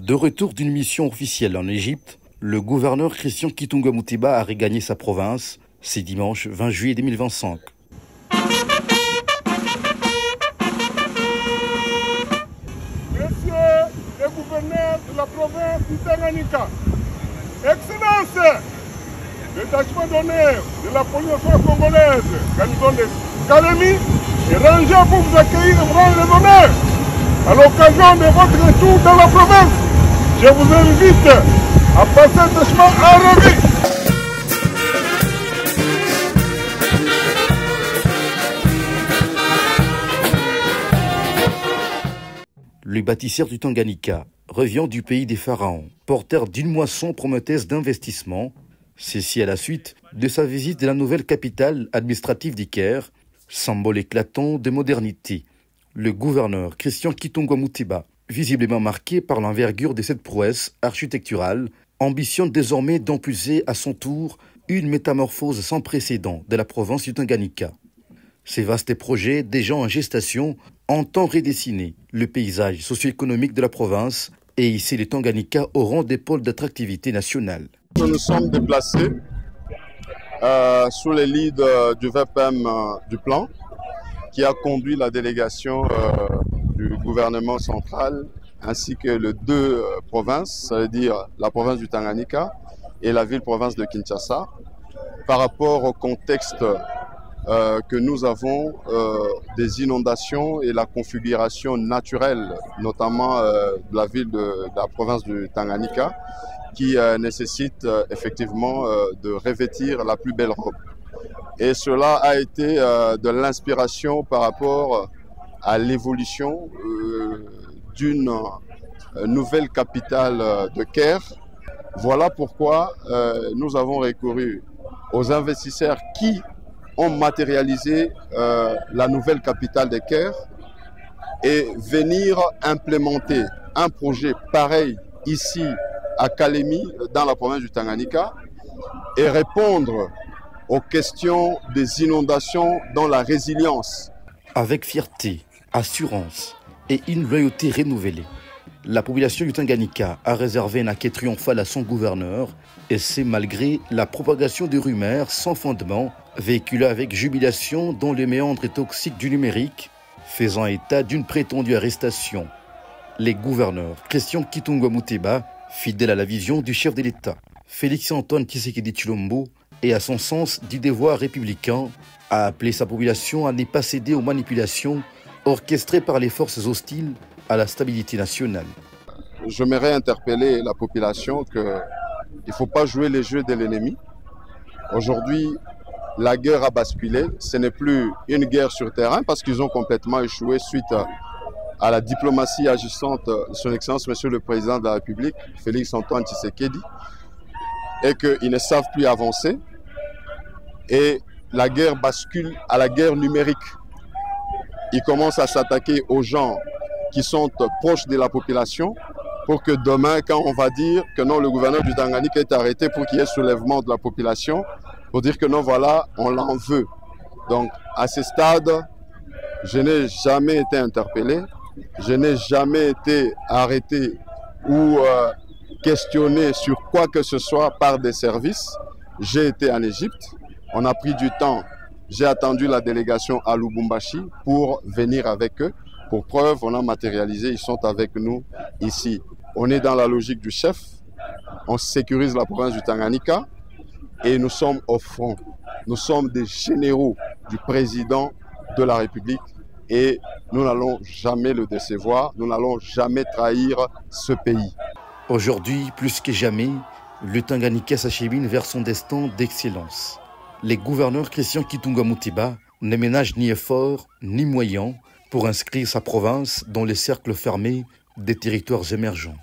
De retour d'une mission officielle en Égypte, le gouverneur Christian Kitunga Moutiba a regagné sa province. C'est dimanche 20 juillet 2025. Monsieur le gouverneur de la province du Tanganyika, Excellence, détachement d'honneur de la police congolaise, garnison de Kalemi, est rangé pour vous accueillir et vous rendre les honneurs. À l'occasion de votre retour dans la province, je vous invite à passer un détachement à revue. Le bâtisseur du Tanganyika revient du pays des pharaons, porteur d'une moisson prometteuse d'investissement. Ceci à la suite de sa visite de la nouvelle capitale administrative du Caire, symbole éclatant de modernité. Le gouverneur Christian Kitunga Moutiba, visiblement marqué par l'envergure de cette prouesse architecturale, ambitionne désormais d'impulser à son tour une métamorphose sans précédent de la province du Tanganyika. Ces vastes projets, déjà en gestation, entendent redessiner le paysage socio-économique de la province et hisser les Tanganyika au rang des pôles d'attractivité nationale. Nous nous sommes déplacés sous les leads du VPM du plan qui a conduit la délégation du gouvernement central ainsi que les deux provinces, ça veut dire la province du Tanganyika et la ville-province de Kinshasa, par rapport au contexte que nous avons des inondations et la configuration naturelle, notamment de la ville de la province du Tanganyika, qui nécessite effectivement de revêtir la plus belle robe. Et cela a été de l'inspiration par rapport à l'évolution d'une nouvelle capitale de Caire. Voilà pourquoi nous avons recouru aux investisseurs qui ont matérialisé la nouvelle capitale de Caire et venir implémenter un projet pareil ici à Kalemi, dans la province du Tanganyika, et répondre aux questions des inondations dans la résilience. Avec fierté, assurance et une loyauté renouvelée, la population du Tanganyika a réservé un accueil triomphal à son gouverneur, et c'est malgré la propagation de rumeurs sans fondement, véhiculées avec jubilation dans les méandres toxiques du numérique, faisant état d'une prétendue arrestation. Les gouverneurs Christian Kitunga Moutiba, fidèle à la vision du chef de l'État, Félix-Antoine Tshisekedi Tshilombo, et à son sens du devoir républicain, a appelé sa population à ne pas céder aux manipulations orchestrées par les forces hostiles à la stabilité nationale. J'aimerais interpeller la population qu'il ne faut pas jouer les jeux de l'ennemi. Aujourd'hui, la guerre a basculé. Ce n'est plus une guerre sur terrain parce qu'ils ont complètement échoué suite à la diplomatie agissante de son Excellence Monsieur le Président de la République, Félix-Antoine Tshisekedi, et qu'ils ne savent plus avancer. Et la guerre bascule à la guerre numérique. Ils commencent à s'attaquer aux gens qui sont proches de la population pour que demain, quand on va dire que non, le gouverneur du Tanganyika est arrêté pour qu'il y ait soulèvement de la population, pour dire que non, voilà, on l'en veut. Donc, à ce stade, je n'ai jamais été interpellé, je n'ai jamais été arrêté ou questionné sur quoi que ce soit par des services. J'ai été en Égypte, on a pris du temps, j'ai attendu la délégation à Lubumbashi pour venir avec eux. Pour preuve, on a matérialisé, ils sont avec nous ici. On est dans la logique du chef, on sécurise la province du Tanganyika et nous sommes au front. Nous sommes des généraux du président de la République et nous n'allons jamais le décevoir, nous n'allons jamais trahir ce pays. Aujourd'hui, plus que jamais, le Tanganyika s'achemine vers son destin d'excellence. Les gouverneurs Christian Kitunga Moutiba ne ménagent ni efforts ni moyens pour inscrire sa province dans les cercles fermés des territoires émergents.